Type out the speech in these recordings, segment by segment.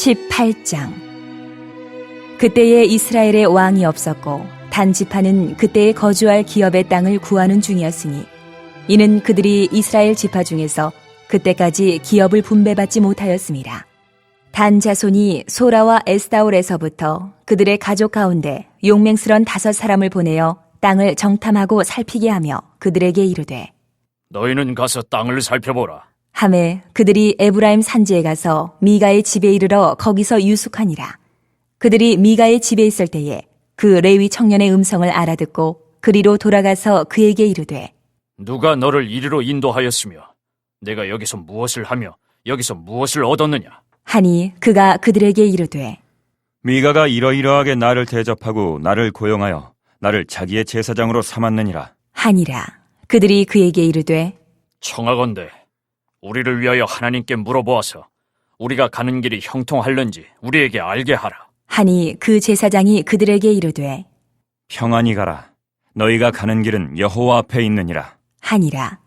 18장. 그때에 이스라엘에 왕이 없었고 단 지파는 그때에 거주할 기업의 땅을 구하는 중이었으니 이는 그들이 이스라엘 지파 중에서 그때까지 기업을 분배받지 못하였습니다. 단 자손이 소라와 에스다올에서부터 그들의 가족 가운데 용맹스런 5사람을 보내어 땅을 정탐하고 살피게 하며 그들에게 이르되 너희는 가서 땅을 살펴보라. 하매 그들이 에브라임 산지에 가서 미가의 집에 이르러 거기서 유숙하니라. 그들이 미가의 집에 있을 때에 그 레위 청년의 음성을 알아듣고 그리로 돌아가서 그에게 이르되 누가 너를 이리로 인도하였으며 내가 여기서 무엇을 하며 여기서 무엇을 얻었느냐? 하니 그가 그들에게 이르되 미가가 이러이러하게 나를 대접하고 나를 고용하여 나를 자기의 제사장으로 삼았느니라. 하니라. 그들이 그에게 이르되 청하건대 우리를 위하여 하나님께 물어보아서 우리가 가는 길이 형통할는지 우리에게 알게 하라. 하니 그 제사장이 그들에게 이르되 평안히 가라. 너희가 가는 길은 여호와 앞에 있느니라. 하니라.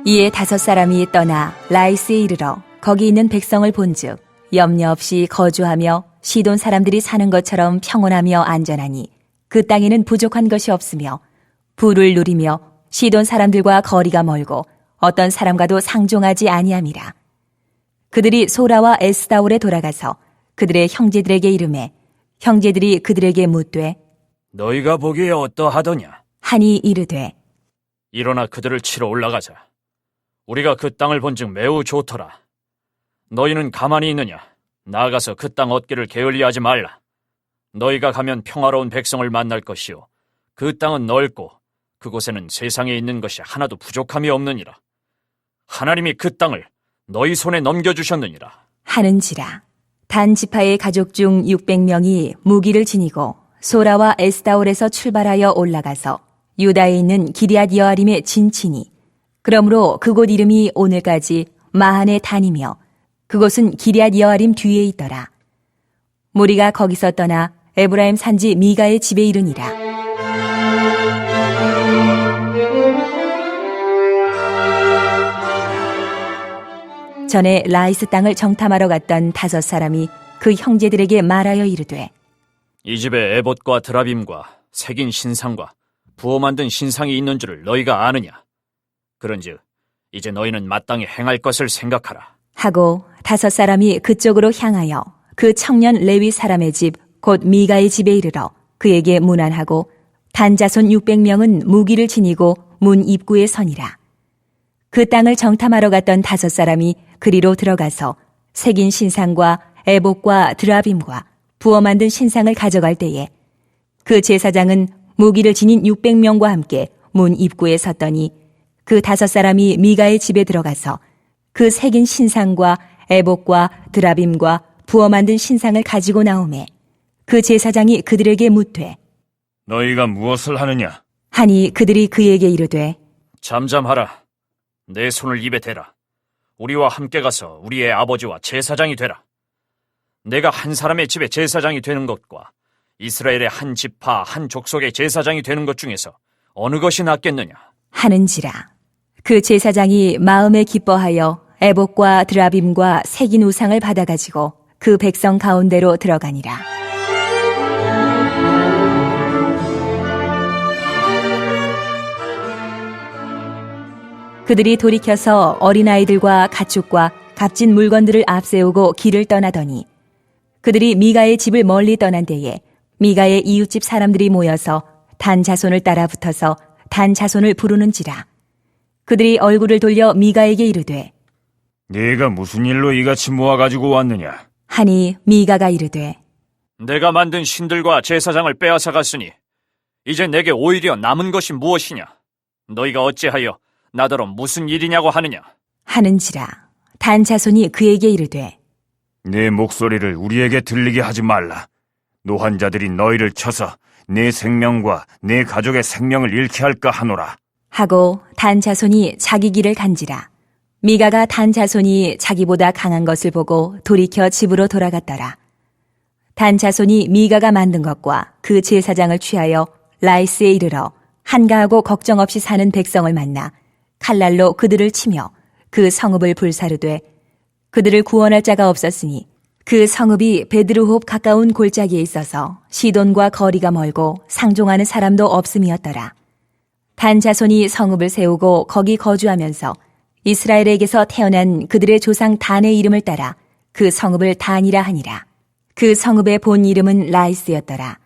이에 5사람이 떠나 라이스에 이르러 거기 있는 백성을 본즉 염려 없이 거주하며 시돈 사람들이 사는 것처럼 평온하며 안전하니 그 땅에는 부족한 것이 없으며 부를 누리며 시돈 사람들과 거리가 멀고 어떤 사람과도 상종하지 아니함이라. 그들이 소라와 에스다올에 돌아가서 그들의 형제들에게 이르매 형제들이 그들에게 묻되 너희가 보기에 어떠하더냐? 하니 이르되 일어나 그들을 치러 올라가자. 우리가 그 땅을 본즉 매우 좋더라. 너희는 가만히 있느냐? 나아가서 그 땅 얻기를 게을리하지 말라. 너희가 가면 평화로운 백성을 만날 것이요 그 땅은 넓고 그곳에는 세상에 있는 것이 하나도 부족함이 없느니라. 하나님이 그 땅을 너희 손에 넘겨주셨느니라. 하는지라. 단 지파의 가족 중 600명이 무기를 지니고 소라와 에스다올에서 출발하여 올라가서 유다에 있는 기럇 여아림에 진치니 그러므로 그곳 이름이 오늘까지 마한의 단이며 그곳은 기럇 여아림 뒤에 있더라. 무리가 거기서 떠나 에브라임 산지 미가의 집에 이르니라. 전에 라이스 땅을 정탐하러 갔던 5사람이 그 형제들에게 말하여 이르되 이 집에 에봇과 드라빔과 새긴 신상과 부어 만든 신상이 있는 줄을 너희가 아느냐? 그런즉 이제 너희는 마땅히 행할 것을 생각하라. 하고 5사람이 그쪽으로 향하여 그 청년 레위 사람의 집 곧 미가의 집에 이르러 그에게 문안하고 단자손 600명은 무기를 지니고 문 입구에 서니라. 그 땅을 정탐하러 갔던 5사람이 그리로 들어가서 새긴 신상과 에봇과 드라빔과 부어 만든 신상을 가져갈 때에 그 제사장은 무기를 지닌 600명과 함께 문 입구에 섰더니 그 5사람이 미가의 집에 들어가서 그 새긴 신상과 에봇과 드라빔과 부어 만든 신상을 가지고 나오매 그 제사장이 그들에게 묻되 너희가 무엇을 하느냐? 하니 그들이 그에게 이르되 잠잠하라. 내 손을 입에 대라. 우리와 함께 가서 우리의 아버지와 제사장이 되라. 내가 한 사람의 집에 제사장이 되는 것과 이스라엘의 한 지파 한 족속의 제사장이 되는 것 중에서 어느 것이 낫겠느냐? 하는지라. 그 제사장이 마음에 기뻐하여 에봇과 드라빔과 새긴 우상을 받아가지고 그 백성 가운데로 들어가니라. 그들이 돌이켜서 어린아이들과 가축과 값진 물건들을 앞세우고 길을 떠나더니 그들이 미가의 집을 멀리 떠난 때에 미가의 이웃집 사람들이 모여서 단 자손을 따라 붙어서 단 자손을 부르는지라. 그들이 얼굴을 돌려 미가에게 이르되 네가 무슨 일로 이같이 모아가지고 왔느냐? 하니 미가가 이르되 내가 만든 신들과 제사장을 빼앗아 갔으니 이제 내게 오히려 남은 것이 무엇이냐? 너희가 어찌하여 나더러 무슨 일이냐고 하느냐? 하는지라. 단 자손이 그에게 이르되 네 목소리를 우리에게 들리게 하지 말라. 노환자들이 너희를 쳐서 네 생명과 네 가족의 생명을 잃게 할까 하노라. 하고 단 자손이 자기 길을 간지라. 미가가 단 자손이 자기보다 강한 것을 보고 돌이켜 집으로 돌아갔더라. 단 자손이 미가가 만든 것과 그 제사장을 취하여 라이스에 이르러 한가하고 걱정 없이 사는 백성을 만나 칼날로 그들을 치며 그 성읍을 불사르되 그들을 구원할 자가 없었으니 그 성읍이 베드르홉 가까운 골짜기에 있어서 시돈과 거리가 멀고 상종하는 사람도 없음이었더라. 단 자손이 성읍을 세우고 거기 거주하면서 이스라엘에게서 태어난 그들의 조상 단의 이름을 따라 그 성읍을 단이라 하니라. 그 성읍의 본 이름은 라이스였더라.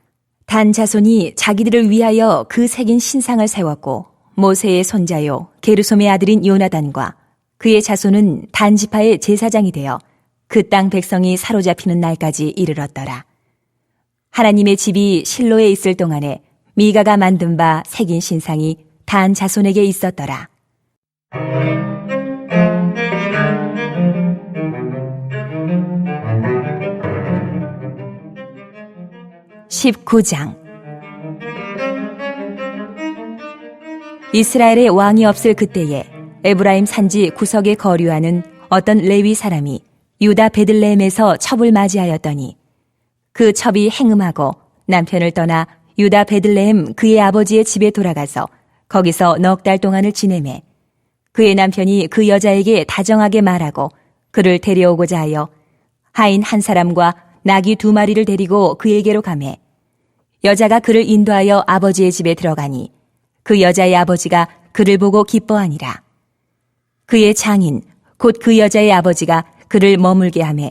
단 자손이 자기들을 위하여 그 새긴 신상을 세웠고 모세의 손자요 게르솜의 아들인 요나단과 그의 자손은 단 지파의 제사장이 되어 그 땅 백성이 사로잡히는 날까지 이르렀더라. 하나님의 집이 실로에 있을 동안에 미가가 만든 바 새긴 신상이 단 자손에게 있었더라. 19장 이스라엘의 왕이 없을 그때에 에브라임 산지 구석에 거류하는 어떤 레위 사람이 유다 베들레헴에서 첩을 맞이하였더니 그 첩이 행음하고 남편을 떠나 유다 베들레헴 그의 아버지의 집에 돌아가서 거기서 넉 달 동안을 지내매 그의 남편이 그 여자에게 다정하게 말하고 그를 데려오고자 하여 하인 한 사람과 나귀 2마리를 데리고 그에게로 가매 여자가 그를 인도하여 아버지의 집에 들어가니 그 여자의 아버지가 그를 보고 기뻐하니라. 그의 장인 곧 그 여자의 아버지가 그를 머물게 하매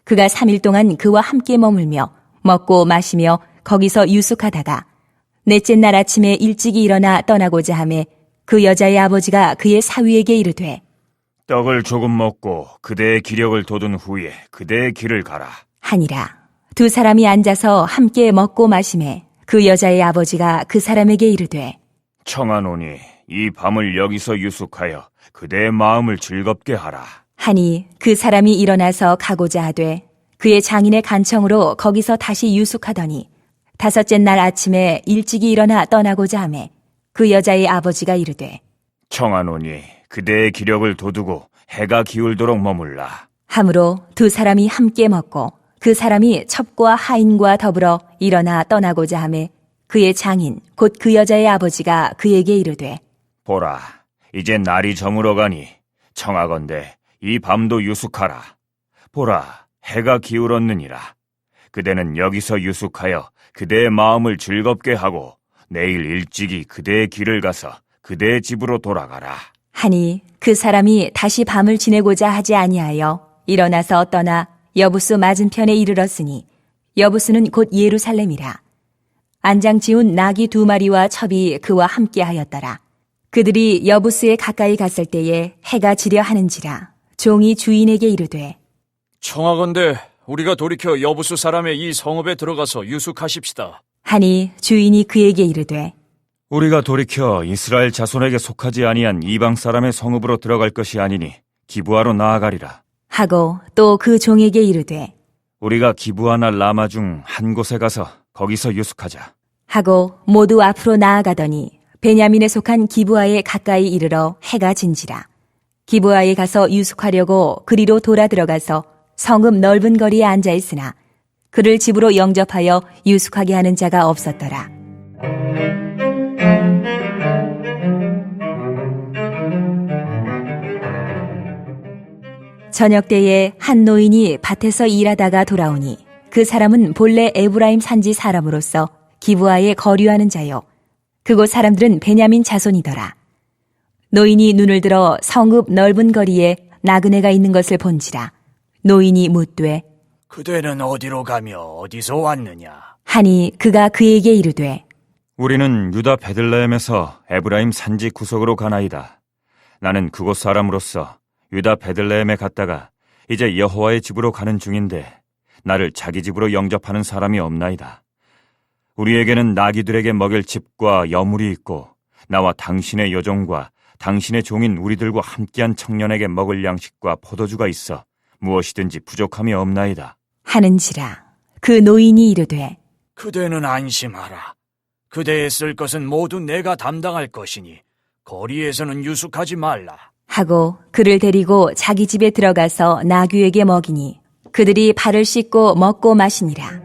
그가 3일 동안 그와 함께 머물며 먹고 마시며 거기서 유숙하다가 넷째 날 아침에 일찍이 일어나 떠나고자 하매 그 여자의 아버지가 그의 사위에게 이르되 떡을 조금 먹고 그대의 기력을 돋운 후에 그대의 길을 가라. 하니라. 두 사람이 앉아서 함께 먹고 마시매 그 여자의 아버지가 그 사람에게 이르되 청하노니 이 밤을 여기서 유숙하여 그대의 마음을 즐겁게 하라. 하니 그 사람이 일어나서 가고자 하되 그의 장인의 간청으로 거기서 다시 유숙하더니 5째 날 아침에 일찍이 일어나 떠나고자 하매 그 여자의 아버지가 이르되 청하노니 그대의 기력을 돋우고 해가 기울도록 머물라. 함으로 두 사람이 함께 먹고 그 사람이 첩과 하인과 더불어 일어나 떠나고자 하매 그의 장인 곧 그 여자의 아버지가 그에게 이르되 보라, 이제 날이 저물어 가니 청하건대 이 밤도 유숙하라. 보라, 해가 기울었느니라. 그대는 여기서 유숙하여 그대의 마음을 즐겁게 하고 내일 일찍이 그대의 길을 가서 그대의 집으로 돌아가라. 하니 그 사람이 다시 밤을 지내고자 하지 아니하여 일어나서 떠나 여부수 맞은편에 이르렀으니 여부수는 곧 예루살렘이라. 안장 지운 나귀 2마리와 첩이 그와 함께 하였더라. 그들이 여부수에 가까이 갔을 때에 해가 지려 하는지라. 종이 주인에게 이르되 청하건대 우리가 돌이켜 여부수 사람의 이 성읍에 들어가서 유숙하십시다. 하니 주인이 그에게 이르되 우리가 돌이켜 이스라엘 자손에게 속하지 아니한 이방 사람의 성읍으로 들어갈 것이 아니니 기브아로 나아가리라. 하고 또 그 종에게 이르되 우리가 기브아나 라마 중 한 곳에 가서 거기서 유숙하자. 하고 모두 앞으로 나아가더니 베냐민에 속한 기브아에 가까이 이르러 해가 진지라. 기브아에 가서 유숙하려고 그리로 돌아 들어가서 성읍 넓은 거리에 앉아 있으나 그를 집으로 영접하여 유숙하게 하는 자가 없었더라. 저녁 때에 한 노인이 밭에서 일하다가 돌아오니 그 사람은 본래 에브라임 산지 사람으로서 기브아에 거류하는 자요. 그곳 사람들은 베냐민 자손이더라. 노인이 눈을 들어 성읍 넓은 거리에 나그네가 있는 것을 본지라. 노인이 묻되 그대는 어디로 가며 어디서 왔느냐? 하니 그가 그에게 이르되 우리는 유다 베들레헴에서 에브라임 산지 구석으로 가나이다. 나는 그곳 사람으로서 유다 베들레헴에 갔다가 이제 여호와의 집으로 가는 중인데 나를 자기 집으로 영접하는 사람이 없나이다. 우리에게는 나귀들에게 먹일 집과 여물이 있고 나와 당신의 여종과 당신의 종인 우리들과 함께한 청년에게 먹을 양식과 포도주가 있어 무엇이든지 부족함이 없나이다. 하는지라. 그 노인이 이르되 그대는 안심하라. 그대의 쓸 것은 모두 내가 담당할 것이니 거리에서는 유숙하지 말라. 하고 그를 데리고 자기 집에 들어가서 나귀에게 먹이니 그들이 발을 씻고 먹고 마시니라.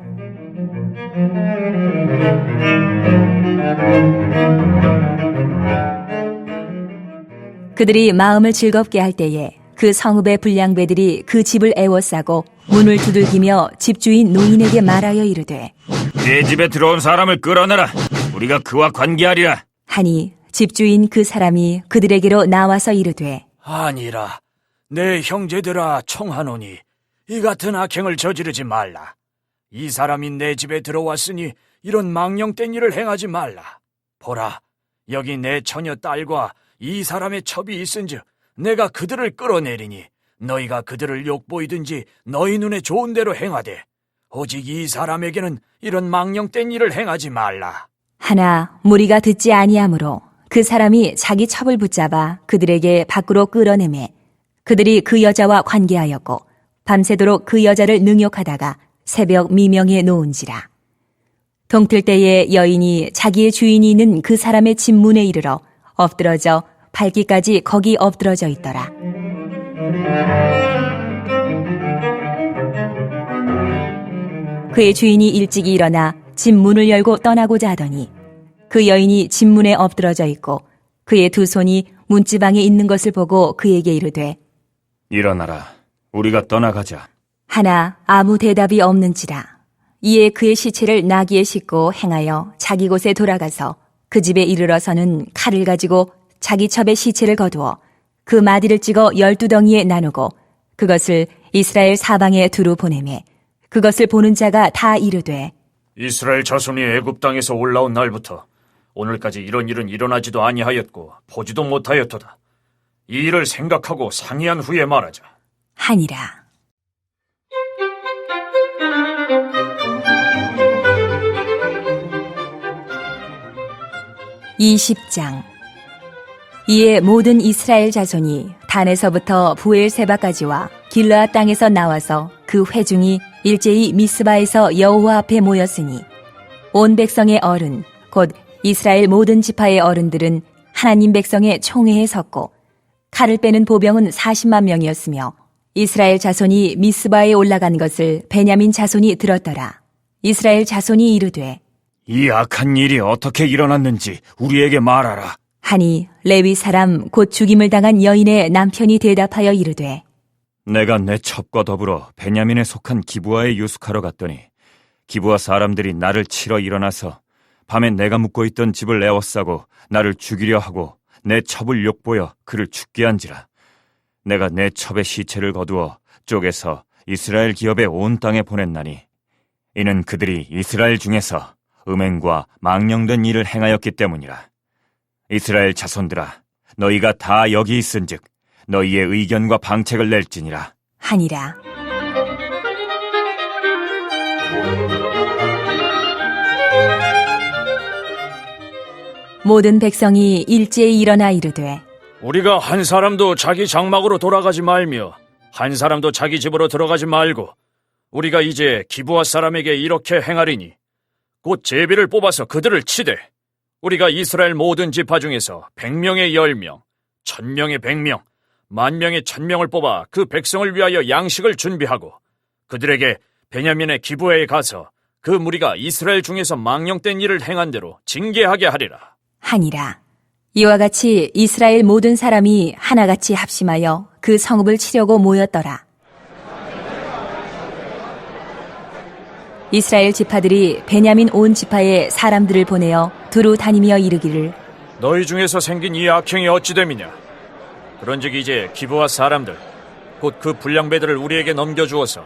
그들이 마음을 즐겁게 할 때에 그 성읍의 불량배들이 그 집을 애워싸고 문을 두들기며 집주인 노인에게 말하여 이르되 내 집에 들어온 사람을 끌어내라. 우리가 그와 관계하리라. 하니 집주인 그 사람이 그들에게로 나와서 이르되 아니라 내 형제들아 청하노니 이 같은 악행을 저지르지 말라. 이 사람이 내 집에 들어왔으니 이런 망령된 일을 행하지 말라. 보라, 여기 내 처녀 딸과 이 사람의 첩이 있은즉 내가 그들을 끌어내리니 너희가 그들을 욕보이든지 너희 눈에 좋은 대로 행하되 오직 이 사람에게는 이런 망령된 일을 행하지 말라. 하나 무리가 듣지 아니하므로 그 사람이 자기 첩을 붙잡아 그들에게 밖으로 끌어내매 그들이 그 여자와 관계하였고 밤새도록 그 여자를 능욕하다가 새벽 미명에 놓은지라. 동틀 때에 여인이 자기의 주인이 있는 그 사람의 집 문에 이르러 엎드러져 밟기까지 거기 엎드러져 있더라. 그의 주인이 일찍 일어나 집 문을 열고 떠나고자 하더니 그 여인이 집 문에 엎드러져 있고 그의 두 손이 문지방에 있는 것을 보고 그에게 이르되 일어나라. 우리가 떠나가자. 하나 아무 대답이 없는지라. 이에 그의 시체를 나귀에 싣고 행하여 자기 곳에 돌아가서 그 집에 이르러서는 칼을 가지고 자기 첩의 시체를 거두어 그 마디를 찍어 12덩이에 나누고 그것을 이스라엘 사방에 두루 보내매 그것을 보는 자가 다 이르되 이스라엘 자손이 애굽 땅에서 올라온 날부터 오늘까지 이런 일은 일어나지도 아니하였고 보지도 못하였도다. 이 일을 생각하고 상의한 후에 말하자. 하니라. (20장) 이에 모든 이스라엘 자손이 단에서부터 부엘세바까지와 길르앗 땅에서 나와서 그 회중이 일제히 미스바에서 여호와 앞에 모였으니 온 백성의 어른 곧 이스라엘 모든 지파의 어른들은 하나님 백성의 총회에 섰고 칼을 빼는 보병은 40만 명이었으며 이스라엘 자손이 미스바에 올라간 것을 베냐민 자손이 들었더라. 이스라엘 자손이 이르되 이 악한 일이 어떻게 일어났는지 우리에게 말하라. 하니 레위 사람 곧 죽임을 당한 여인의 남편이 대답하여 이르되 내가 내 첩과 더불어 베냐민에 속한 기브아에 유숙하러 갔더니 기브아 사람들이 나를 치러 일어나서 밤에 내가 묵고 있던 집을 에워싸고 나를 죽이려 하고 내 첩을 욕보여 그를 죽게 한지라. 내가 내 첩의 시체를 거두어 쪼개서 이스라엘 기업의 온 땅에 보냈나니 이는 그들이 이스라엘 중에서 음행과 망령된 일을 행하였기 때문이라. 이스라엘 자손들아, 너희가 다 여기 있은즉 너희의 의견과 방책을 낼지니라. 하니라. 모든 백성이 일제히 일어나 이르되 우리가 한 사람도 자기 장막으로 돌아가지 말며 한 사람도 자기 집으로 들어가지 말고 우리가 이제 기브아 사람에게 이렇게 행하리니 곧 제비를 뽑아서 그들을 치되 우리가 이스라엘 모든 지파 중에서 100명의 10명, 1000명의 100명, 10,000명의 1000명을 뽑아 그 백성을 위하여 양식을 준비하고 그들에게 베냐민의 기브아에 가서 그 무리가 이스라엘 중에서 망령된 일을 행한 대로 징계하게 하리라. 하니라. 이와 같이 이스라엘 모든 사람이 하나같이 합심하여 그 성읍을 치려고 모였더라. 이스라엘 지파들이 베냐민 온 지파에 사람들을 보내어 두루 다니며 이르기를 너희 중에서 생긴 이 악행이 어찌 됨이냐? 그런즉 이제 기브아 사람들 곧 그 불량배들을 우리에게 넘겨주어서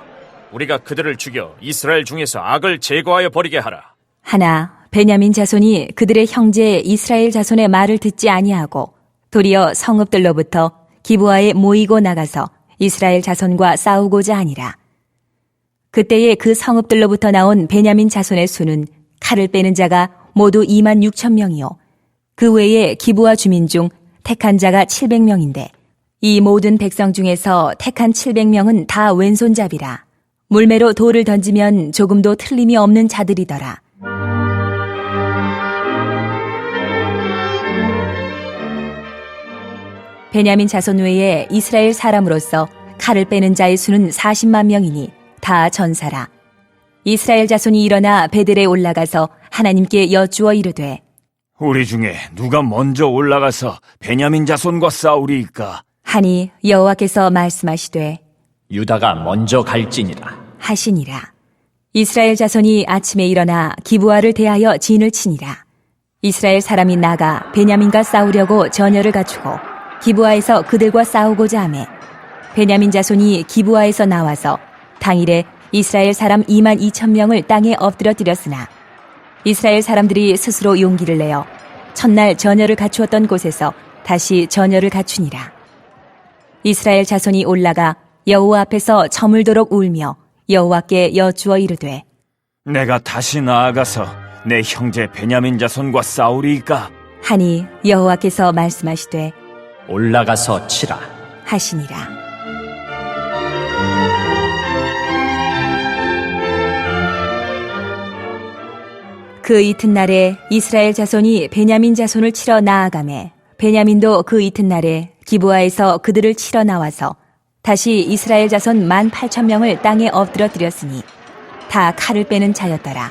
우리가 그들을 죽여 이스라엘 중에서 악을 제거하여 버리게 하라. 하나 베냐민 자손이 그들의 형제 이스라엘 자손의 말을 듣지 아니하고 도리어 성읍들로부터 기브아에 모이고 나가서 이스라엘 자손과 싸우고자 하니라. 그때에 그 성읍들로부터 나온 베냐민 자손의 수는 칼을 빼는 자가 모두 26,000명이요 그 외에 기브아 주민 중 택한 자가 700명인데 이 모든 백성 중에서 택한 700명은 다 왼손잡이라. 물매로 돌을 던지면 조금도 틀림이 없는 자들이더라. 베냐민 자손 외에 이스라엘 사람으로서 칼을 빼는 자의 수는 40만 명이니 다 전사라. 이스라엘 자손이 일어나 베델에 올라가서 하나님께 여쭈어 이르되 우리 중에 누가 먼저 올라가서 베냐민 자손과 싸우리이까? 하니 여호와께서 말씀하시되 유다가 먼저 갈지니라. 하시니라. 이스라엘 자손이 아침에 일어나 기브아를 대하여 진을 치니라. 이스라엘 사람이 나가 베냐민과 싸우려고 전열을 갖추고 기브아에서 그들과 싸우고자 하매 베냐민 자손이 기브아에서 나와서 당일에 이스라엘 사람 22,000명을 땅에 엎드려뜨렸으나 이스라엘 사람들이 스스로 용기를 내어 첫날 전열을 갖추었던 곳에서 다시 전열을 갖추니라. 이스라엘 자손이 올라가 여호와 앞에서 저물도록 울며 여호와께 여쭈어 이르되 내가 다시 나아가서 내 형제 베냐민 자손과 싸우리이까? 하니 여호와께서 말씀하시되 올라가서 치라. 하시니라. 그 이튿날에 이스라엘 자손이 베냐민 자손을 치러 나아가매 베냐민도 그 이튿날에 기브아에서 그들을 치러 나와서 다시 이스라엘 자손 18,000명을 땅에 엎드려뜨렸으니 다 칼을 빼는 자였더라.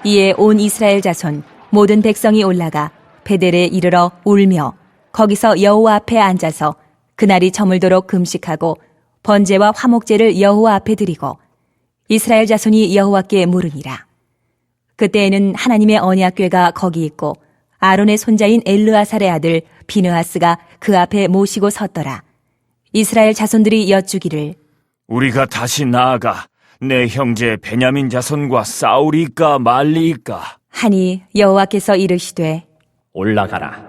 이에 온 이스라엘 자손 모든 백성이 올라가 베델에 이르러 울며 거기서 여호와 앞에 앉아서 그날이 저물도록 금식하고 번제와 화목제를 여호와 앞에 드리고 이스라엘 자손이 여호와께 물으니라. 그때에는 하나님의 언약궤가 거기 있고 아론의 손자인 엘르아살의 아들 비느하스가 그 앞에 모시고 섰더라. 이스라엘 자손들이 여쭈기를 우리가 다시 나아가 내 형제 베냐민 자손과 싸우리이까 말리이까? 하니 여호와께서 이르시되 올라가라.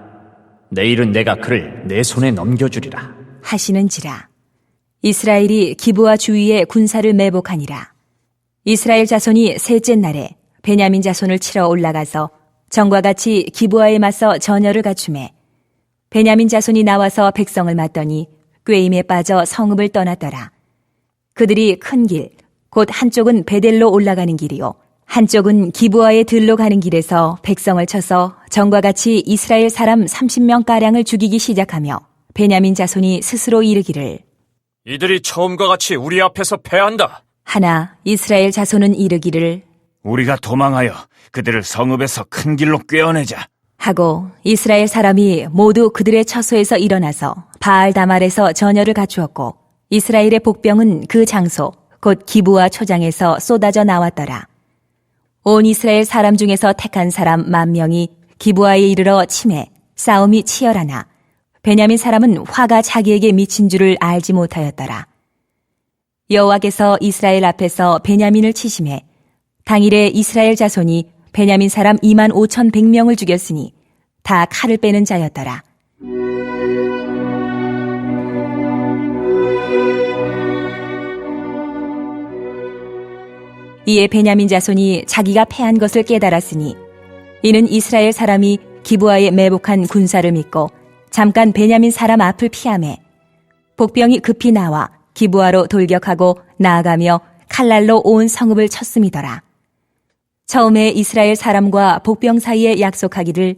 내일은 내가 그를 내 손에 넘겨주리라. 하시는지라. 이스라엘이 기브아 주위에 군사를 매복하니라. 이스라엘 자손이 셋째 날에 베냐민 자손을 치러 올라가서 전과 같이 기브아에 맞서 전열을 갖추매 베냐민 자손이 나와서 백성을 맞더니 꾀임에 빠져 성읍을 떠났더라. 그들이 큰 길, 곧 한쪽은 베델로 올라가는 길이요 한쪽은 기브아의 들로 가는 길에서 백성을 쳐서 전과 같이 이스라엘 사람 30명가량을 죽이기 시작하며 베냐민 자손이 스스로 이르기를 이들이 처음과 같이 우리 앞에서 패한다. 하나 이스라엘 자손은 이르기를 우리가 도망하여 그들을 성읍에서 큰 길로 꿰어내자. 하고 이스라엘 사람이 모두 그들의 처소에서 일어나서 바알 다말에서 전열을 갖추었고 이스라엘의 복병은 그 장소 곧 기브아 초장에서 쏟아져 나왔더라. 온 이스라엘 사람 중에서 택한 사람 10,000명이 기브아에 이르러 치매 싸움이 치열하나 베냐민 사람은 화가 자기에게 미친 줄을 알지 못하였더라. 여호와께서 이스라엘 앞에서 베냐민을 치심해 당일에 이스라엘 자손이 베냐민 사람 25,100명을 죽였으니 다 칼을 빼는 자였더라. 이에 베냐민 자손이 자기가 패한 것을 깨달았으니 이는 이스라엘 사람이 기브아에 매복한 군사를 믿고 잠깐 베냐민 사람 앞을 피하매 복병이 급히 나와 기브아로 돌격하고 나아가며 칼날로 온 성읍을 쳤음이더라. 처음에 이스라엘 사람과 복병 사이에 약속하기를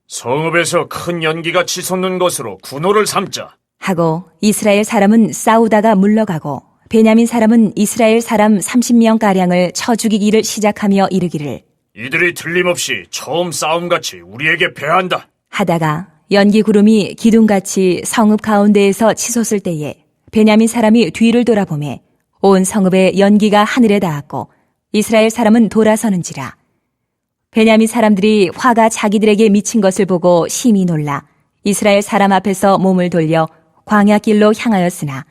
성읍에서 큰 연기가 치솟는 것으로 군호를 삼자. 하고 이스라엘 사람은 싸우다가 물러가고 베냐민 사람은 이스라엘 사람 30명가량을 쳐 죽이기를 시작하며 이르기를 이들이 틀림없이 처음 싸움같이 우리에게 패한다. 하다가 연기 구름이 기둥같이 성읍 가운데에서 치솟을 때에 베냐민 사람이 뒤를 돌아보매 온 성읍에 연기가 하늘에 닿았고 이스라엘 사람은 돌아서는지라. 베냐민 사람들이 화가 자기들에게 미친 것을 보고 심히 놀라 이스라엘 사람 앞에서 몸을 돌려 광야길로 향하였으나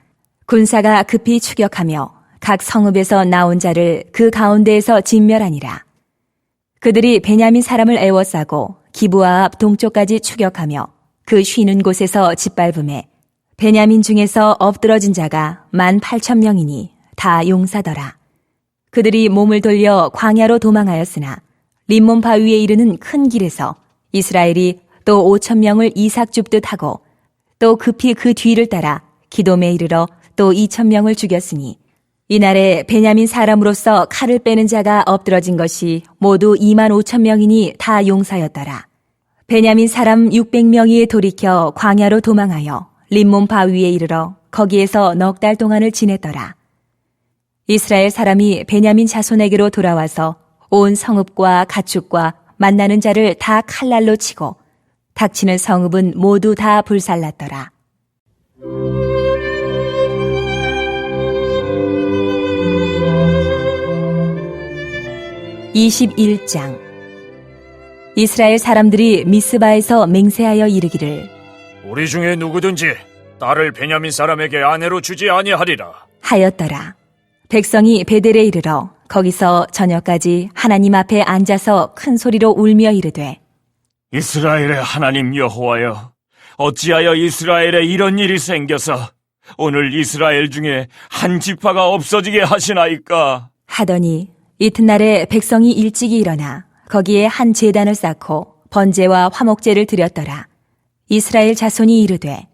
군사가 급히 추격하며 각 성읍에서 나온 자를 그 가운데에서 진멸하니라. 그들이 베냐민 사람을 애워싸고 기브아 앞 동쪽까지 추격하며 그 쉬는 곳에서 짓밟음에 베냐민 중에서 엎드러진 자가 18,000명이니 다 용사더라. 그들이 몸을 돌려 광야로 도망하였으나 림몬 바위에 이르는 큰 길에서 이스라엘이 또 5,000명을 이삭 줍듯 하고 또 급히 그 뒤를 따라 기돔에 이르러 또 2,000명을 죽였으니 이날에 베냐민 사람으로서 칼을 빼는 자가 엎드러진 것이 모두 25,000명이니 다 용사였더라. 베냐민 사람 600명이 돌이켜 광야로 도망하여 림몬 바위에 이르러 거기에서 넉 달 동안을 지냈더라. 이스라엘 사람이 베냐민 자손에게로 돌아와서 온 성읍과 가축과 만나는 자를 다 칼날로 치고 닥치는 성읍은 모두 다 불살랐더라. 21장. 이스라엘 사람들이 미스바에서 맹세하여 이르기를 우리 중에 누구든지 딸을 베냐민 사람에게 아내로 주지 아니하리라 하였더라. 백성이 베델에 이르러 거기서 저녁까지 하나님 앞에 앉아서 큰 소리로 울며 이르되 이스라엘의 하나님 여호와여, 어찌하여 이스라엘에 이런 일이 생겨서 오늘 이스라엘 중에 한 지파가 없어지게 하시나이까? 하더니 이튿날에 백성이 일찍이 일어나 거기에 한 제단을 쌓고 번제와 화목제를 드렸더라. 이스라엘 자손이 이르되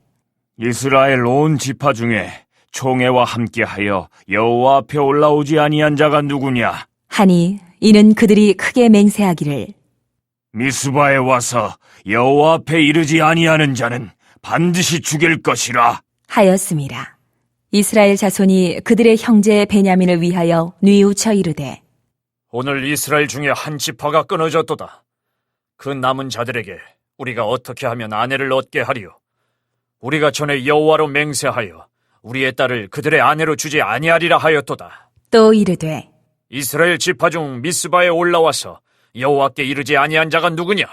이스라엘 온 지파 중에 총회와 함께하여 여호와 앞에 올라오지 아니한 자가 누구냐? 하니 이는 그들이 크게 맹세하기를 미스바에 와서 여호와 앞에 이르지 아니하는 자는 반드시 죽일 것이라. 하였음이라. 이스라엘 자손이 그들의 형제 베냐민을 위하여 뉘우쳐 이르되 오늘 이스라엘 중에 한 지파가 끊어졌도다. 그 남은 자들에게 우리가 어떻게 하면 아내를 얻게 하리요? 우리가 전에 여호와로 맹세하여 우리의 딸을 그들의 아내로 주지 아니하리라 하였도다. 또 이르되 이스라엘 지파 중 미스바에 올라와서 여호와께 이르지 아니한 자가 누구냐?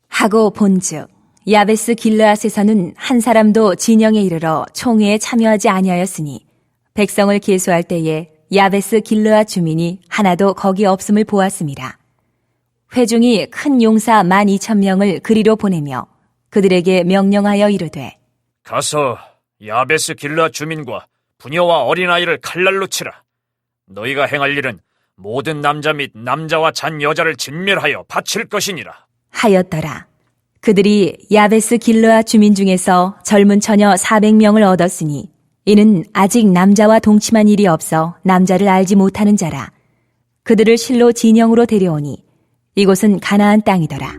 하고 본즉 야베스 길르앗에서는 한 사람도 진영에 이르러 총회에 참여하지 아니하였으니 백성을 계수할 때에 야베스 길르앗 주민이 하나도 거기 없음을 보았음이라. 회중이 큰 용사 12,000명을 그리로 보내며 그들에게 명령하여 이르되 가서 야베스 길르앗 주민과 부녀와 어린아이를 칼날로 치라. 너희가 행할 일은 모든 남자 및 남자와 잔 여자를 진멸하여 바칠 것이니라. 하였더라. 그들이 야베스 길르앗 주민 중에서 젊은 처녀 400명을 얻었으니 이는 아직 남자와 동침한 일이 없어 남자를 알지 못하는 자라. 그들을 실로 진영으로 데려오니 이곳은 가나안 땅이더라.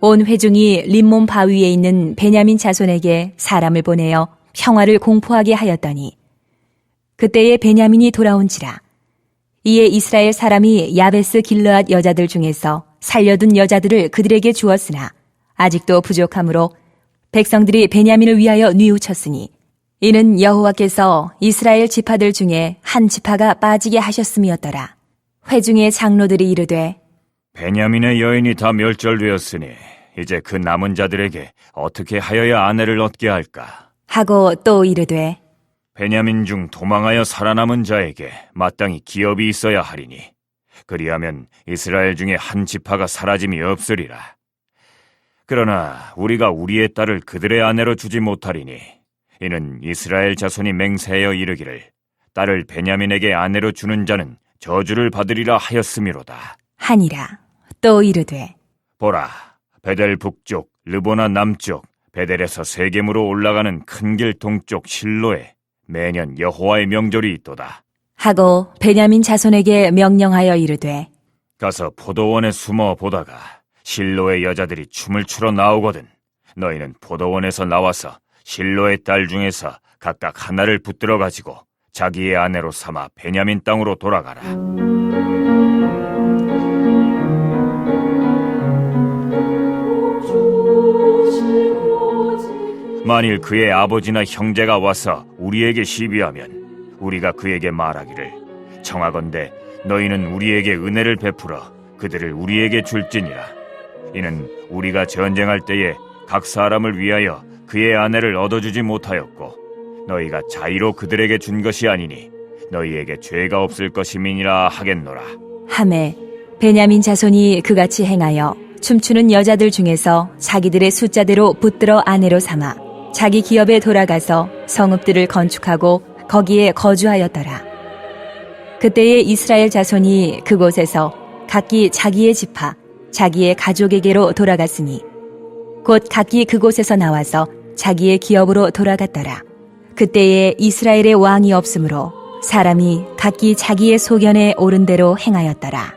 온 회중이 림몬 바위에 있는 베냐민 자손에게 사람을 보내어 평화를 공포하게 하였더니 그때에 베냐민이 돌아온지라. 이에 이스라엘 사람이 야베스 길르앗 여자들 중에서 살려둔 여자들을 그들에게 주었으나 아직도 부족하므로 백성들이 베냐민을 위하여 뉘우쳤으니 이는 여호와께서 이스라엘 지파들 중에 한 지파가 빠지게 하셨음이었더라. 회중의 장로들이 이르되 베냐민의 여인이 다 멸절되었으니 이제 그 남은 자들에게 어떻게 하여야 아내를 얻게 할까? 하고 또 이르되 베냐민 중 도망하여 살아남은 자에게 마땅히 기업이 있어야 하리니 그리하면 이스라엘 중에 한 지파가 사라짐이 없으리라. 그러나 우리가 우리의 딸을 그들의 아내로 주지 못하리니 이는 이스라엘 자손이 맹세하여 이르기를 딸을 베냐민에게 아내로 주는 자는 저주를 받으리라 하였음이로다. 하니라. 또 이르되 보라, 베델 북쪽, 르보나 남쪽, 베델에서 세겜으로 올라가는 큰 길 동쪽 실로에 매년 여호와의 명절이 있도다. 하고 베냐민 자손에게 명령하여 이르되 가서 포도원에 숨어 보다가 실로의 여자들이 춤을 추러 나오거든 너희는 포도원에서 나와서 실로의 딸 중에서 각각 하나를 붙들어 가지고 자기의 아내로 삼아 베냐민 땅으로 돌아가라. 만일 그의 아버지나 형제가 와서 우리에게 시비하면 우리가 그에게 말하기를 청하건대 너희는 우리에게 은혜를 베풀어 그들을 우리에게 줄지니라. 이는 우리가 전쟁할 때에 각 사람을 위하여 그의 아내를 얻어주지 못하였고 너희가 자의로 그들에게 준 것이 아니니 너희에게 죄가 없을 것임이니라 하겠노라. 하매 베냐민 자손이 그같이 행하여 춤추는 여자들 중에서 자기들의 숫자대로 붙들어 아내로 삼아 자기 기업에 돌아가서 성읍들을 건축하고 거기에 거주하였더라. 그때에 이스라엘 자손이 그곳에서 각기 자기의 지파, 자기의 가족에게로 돌아갔으니 곧 각기 그곳에서 나와서 자기의 기업으로 돌아갔더라. 그때에 이스라엘의 왕이 없으므로 사람이 각기 자기의 소견에 옳은 대로 행하였더라.